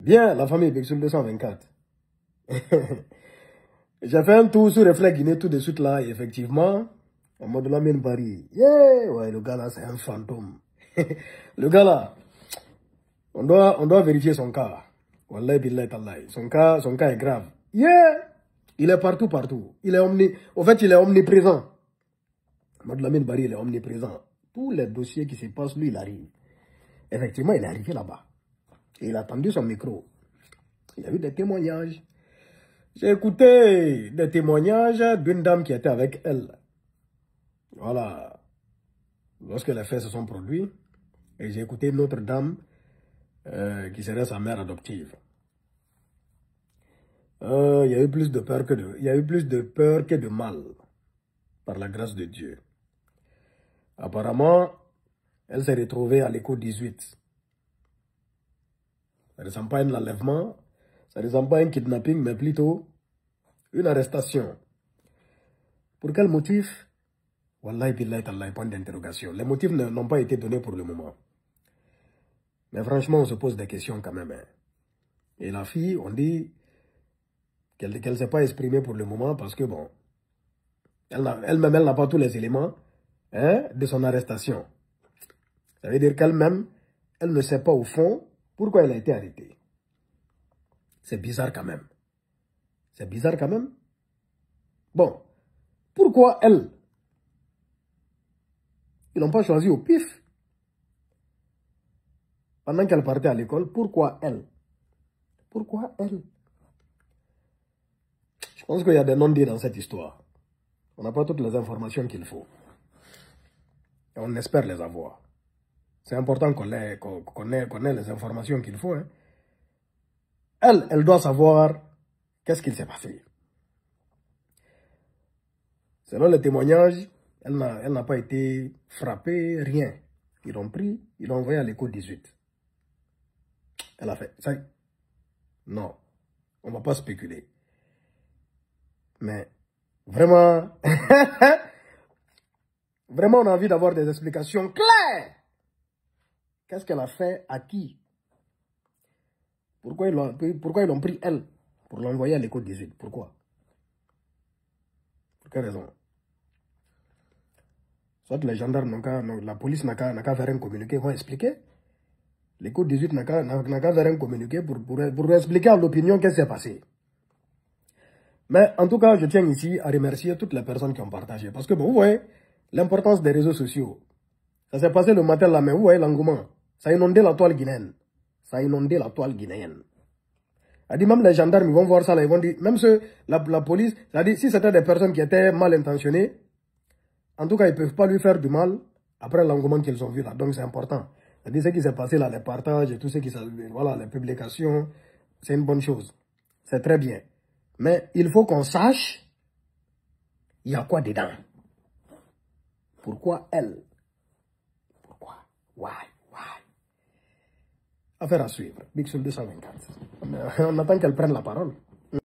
Bien, la famille Bixul 224. J'ai fait un tour sur Reflet Guinée tout de suite là, et effectivement, en mode Lamine Paris. Yeah, ouais, le gars là, c'est un fantôme. Le gars là, on doit vérifier son cas. Wallahi billahi tallahi. Son cas est grave. Yeah! Il est partout, partout. Il est omniprésent. Mode Lamine Paris, il est omniprésent. Tous les dossiers qui se passent, lui, il arrive. Effectivement, il est arrivé là-bas. Et il a tendu son micro. Il y a eu des témoignages. J'ai écouté des témoignages d'une dame qui était avec elle. Voilà. Lorsque les faits se sont produits. Et j'ai écouté une autre dame qui serait sa mère adoptive. Il y a eu plus de peur que de mal. Par la grâce de Dieu. Apparemment, elle s'est retrouvée à l'écho 18. Ça ne ressemble pas à un enlèvement. Ça ne ressemble pas à un kidnapping, mais plutôt une arrestation. Pour quel motif? Wallahi billahi tallahi, point d'interrogation. Les motifs n'ont pas été donnés pour le moment. Mais franchement, on se pose des questions quand même. Hein. Et la fille, on dit qu'elle ne s'est pas exprimée pour le moment parce que bon, elle-même, elle n'a pas tous les éléments de son arrestation. Ça veut dire qu'elle-même, elle ne sait pas au fond pourquoi elle a été arrêtée. C'est bizarre quand même. C'est bizarre quand même. Bon, pourquoi elle? Ils n'ont pas choisi au pif. Pendant qu'elle partait à l'école, pourquoi elle? Pourquoi elle? Je pense qu'il y a des non-dits dans cette histoire. On n'a pas toutes les informations qu'il faut. Et on espère les avoir. C'est important qu'on ait les informations qu'il faut. Hein. Elle doit savoir qu'est-ce qu'il s'est passé. Selon les témoignages, elle n'a pas été frappée, rien. Ils l'ont pris, ils l'ont envoyé à l'école 18. Elle a fait ça. Non, on ne va pas spéculer. Mais vraiment, vraiment, on a envie d'avoir des explications claires. Qu'est-ce qu'elle a fait à qui? Pourquoi ils l'ont pris elle pour l'envoyer à l'école 18? Pourquoi? Pour quelle raison? Soit les gendarmes, la police n'a qu'à faire un communiqué, vont expliquer. L'école 18 n'a qu'à faire un communiqué pour expliquer à l'opinion qu'est-ce qui s'est passé. Mais en tout cas, je tiens ici à remercier toutes les personnes qui ont partagé. Parce que bon, vous voyez, l'importance des réseaux sociaux. Ça s'est passé le matin là, mais vous voyez l'engouement. Ça a inondé la toile guinéenne. Ça a inondé la toile guinéenne. Ça dit même les gendarmes, ils vont voir ça là, ils vont dire, même la police, ça dit, si c'était des personnes qui étaient mal intentionnées, en tout cas, ils ne peuvent pas lui faire du mal après l'engouement qu'ils ont vu là. Donc c'est important. Ça dit ce qui s'est passé là, les partages et tout ce qui s'est, voilà, les publications, c'est une bonne chose. C'est très bien. Mais il faut qu'on sache, il y a quoi dedans. Pourquoi elle? Pourquoi? Why? Affaire à suivre. Bixul 224. On attend qu'elle prenne la parole.